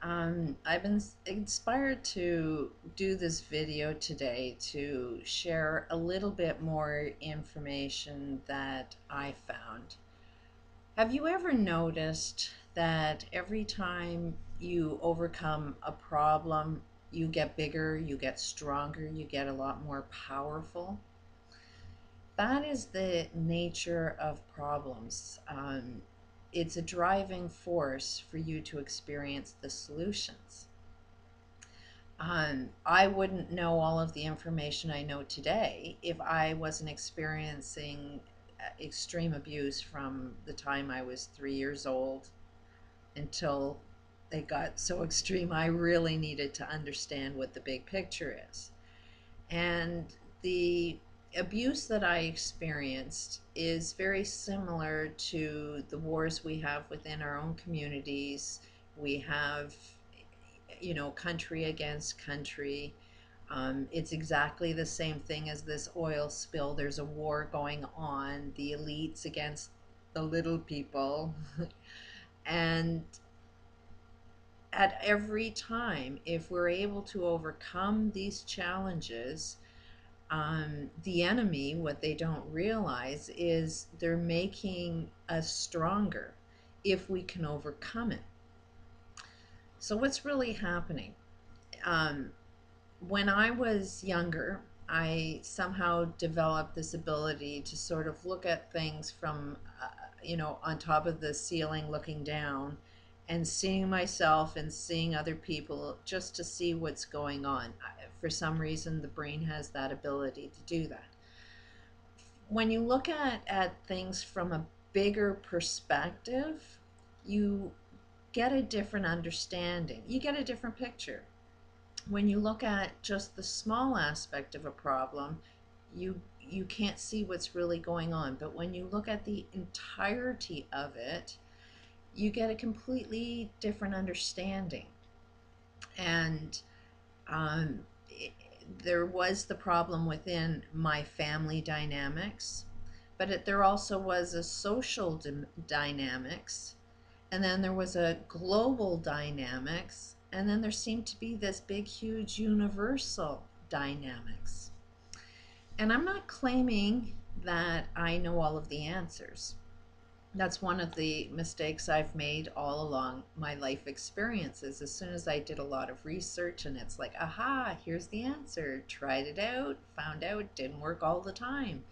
I've been inspired to do this video today to share a little bit more information that I found. Have you ever noticed that every time you overcome a problem, you get bigger, you get stronger, you get a lot more powerful? That is the nature of problems. It's a driving force for you to experience the solutions. I wouldn't know all of the information I know today if I wasn't experiencing extreme abuse from the time I was 3 years old until it got so extreme I really needed to understand what the big picture is. And the abuse that I experienced is very similar to the wars we have within our own communities. We have, country against country. It's exactly the same thing as this oil spill. There's a war going on, the elites against the little people. And at every time, if we're able to overcome these challenges, the enemy, what they don't realize is they're making us stronger if we can overcome it. So, what's really happening? Um, when I was younger, I somehow developed this ability to sort of look at things from, on top of the ceiling looking down and seeing myself and seeing other people just to see what's going on. For some reason, the brain has that ability to do that. When you look at things from a bigger perspective, you get a different understanding, you get a different picture. When you look at just the small aspect of a problem, you can't see what's really going on. But when you look at the entirety of it, you get a completely different understanding. And um, it, there was the problem within my family dynamics, but there also was a social dynamics, and then there was a global dynamics, and then there seemed to be this big, huge universal dynamics. And I'm not claiming that I know all of the answers. That's one of the mistakes I've made all along my life experiences. As soon as I did a lot of research and it's like, aha, here's the answer, tried it out, found out it didn't work all the time.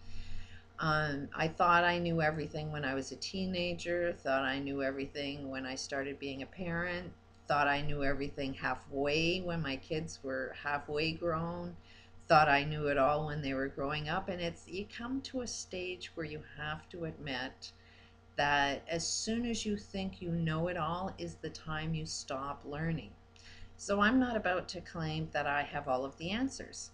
I thought I knew everything when I was a teenager, thought I knew everything when I started being a parent, thought I knew everything halfway when my kids were halfway grown, thought I knew it all when they were growing up. And you come to a stage where you have to admit that as soon as you think you know it all is the time you stop learning. So I'm not about to claim that I have all of the answers,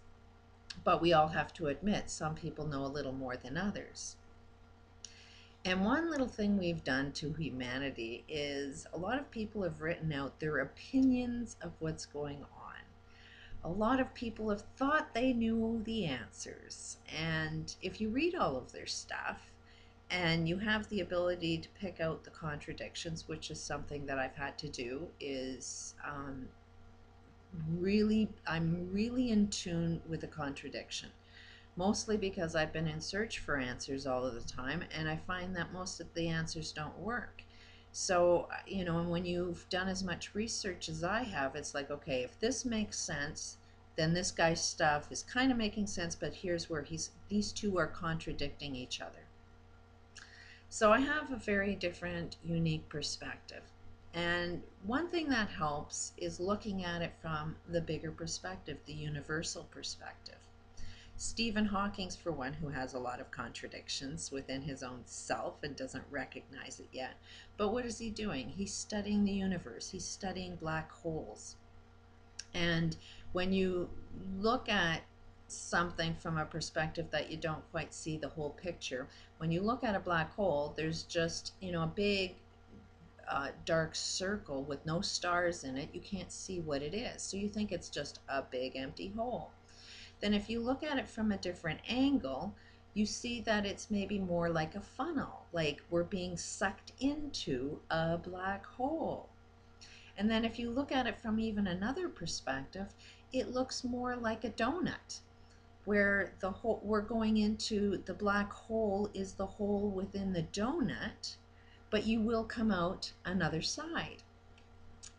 but we all have to admit some people know a little more than others. And one little thing we've done to humanity is a lot of people have written out their opinions of what's going on. A lot of people have thought they knew the answers. And if you read all of their stuff and you have the ability to pick out the contradictions, which is something that I've had to do, is I'm really in tune with the contradiction, mostly because I've been in search for answers all of the time, and I find that most of the answers don't work. So, and when you've done as much research as I have, it's like, okay, if this makes sense, then this guy's stuff is kind of making sense, but here's where these two are contradicting each other. So I have a very different, unique perspective. And one thing that helps is looking at it from the bigger perspective, the universal perspective. Stephen Hawking's, for one, who has a lot of contradictions within his own self and doesn't recognize it yet. But what is he doing? He's studying the universe. He's studying black holes. And when you look at something from a perspective that you don't quite see the whole picture, when you look at a black hole, there's just, a big dark circle with no stars in it. You can't see what it is. So you think it's just a big empty hole. Then if you look at it from a different angle, you see that it's maybe more like a funnel, like we're being sucked into a black hole. And then if you look at it from even another perspective, it looks more like a donut, where the hole we're going into, the black hole is the hole within the donut, but you will come out another side.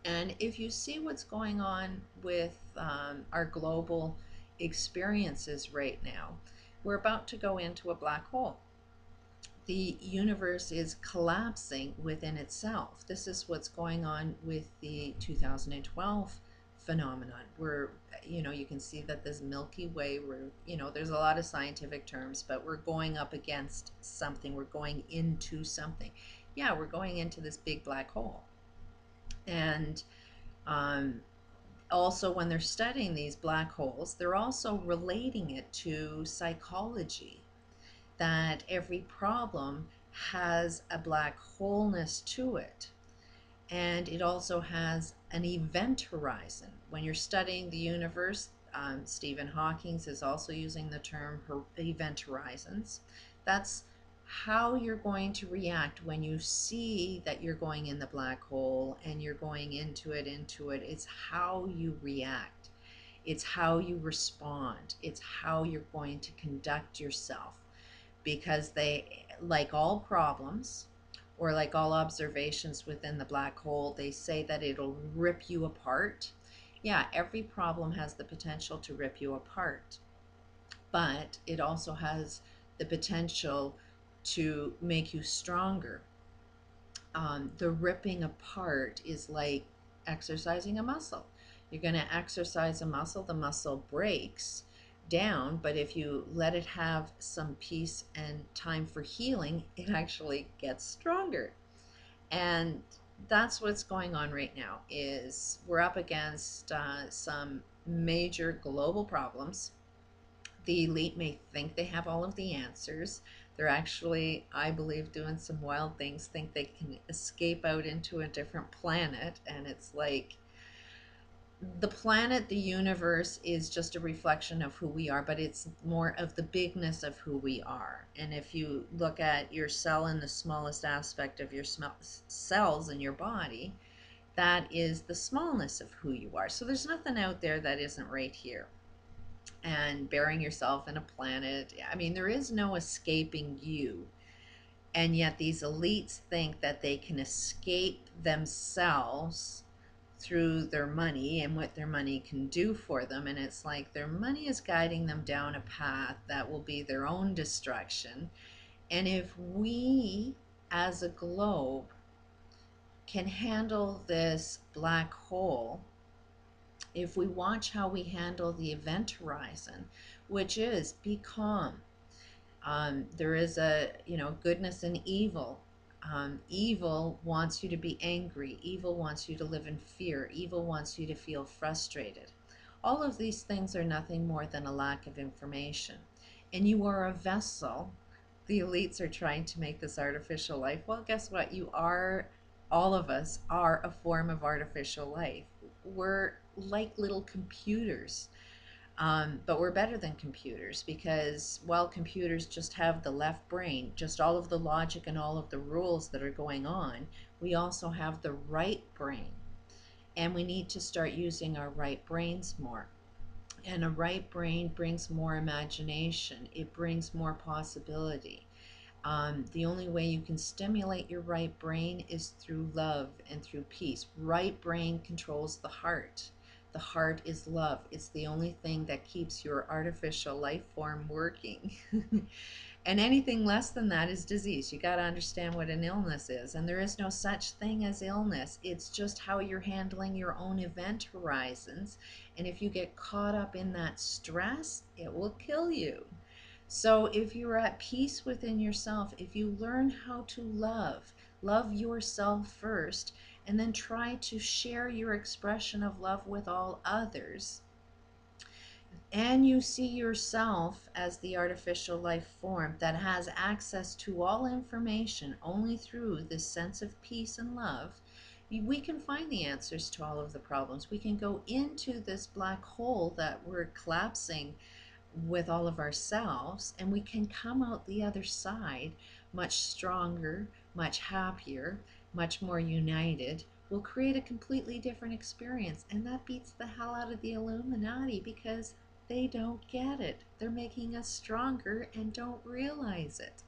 And if you see what's going on with our global experiences right now, we're about to go into a black hole. The universe is collapsing within itself. This is what's going on with the 2012 phenomenon. Where, you can see that this Milky Way, there's a lot of scientific terms, but we're going up against something. We're going into something. Yeah, we're going into this big black hole. And also, when they're studying these black holes, they're also relating it to psychology, that every problem has a black wholeness to it. And it also has an event horizon. When you're studying the universe, Stephen Hawking is also using the term event horizons. That's how you're going to react when you see that you're going in the black hole and you're going into it. It's how you react. It's how you respond. It's how you're going to conduct yourself. Because they, like all problems, or like all observations within the black hole, they say that it'll rip you apart. Yeah, every problem has the potential to rip you apart, but it also has the potential to make you stronger. The ripping apart is like exercising a muscle. You're going to exercise a muscle, the muscle breaks down, but if you let it have some peace and time for healing, it actually gets stronger. And that's what's going on right now. Is we're up against some major global problems. The elite may think they have all of the answers. They're actually, I believe, doing some wild things, think they can escape out into a different planet. And it's like, the planet, the universe, is just a reflection of who we are, but it's more of the bigness of who we are. And if you look at your cell in the smallest aspect of your cells in your body, that is the smallness of who you are. So there's nothing out there that isn't right here. And burying yourself in a planet, I mean, there is no escaping you. And yet these elites think that they can escape themselves through their money and what their money can do for them. And it's like their money is guiding them down a path that will be their own destruction. And if we as a globe can handle this black hole, if we watch how we handle the event horizon, which is be calm. There is a, goodness and evil. Evil wants you to be angry. Evil wants you to live in fear. Evil wants you to feel frustrated. All of these things are nothing more than a lack of information. And you are a vessel. The elites are trying to make this artificial life. Well, guess what? You are, all of us are a form of artificial life. We're like little computers. But we're better than computers, because while computers just have the left brain, just all of the logic and all of the rules that are going on, we also have the right brain. And we need to start using our right brains more. And a right brain brings more imagination. It brings more possibility. The only way you can stimulate your right brain is through love and through peace. Right brain controls the heart. The heart is love. It's the only thing that keeps your artificial life form working. And anything less than that is disease. You got to understand what an illness is. And there is no such thing as illness. It's just how you're handling your own event horizons. And if you get caught up in that stress, it will kill you. So if you're at peace within yourself, if you learn how to love yourself first, and then try to share your expression of love with all others, and you see yourself as the artificial life form that has access to all information only through this sense of peace and love, we can find the answers to all of the problems. We can go into this black hole that we're collapsing with all of ourselves, and we can come out the other side much stronger, much happier, much more united, will create a completely different experience. And that beats the hell out of the Illuminati because they don't get it. They're making us stronger and don't realize it.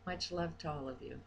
Much love to all of you.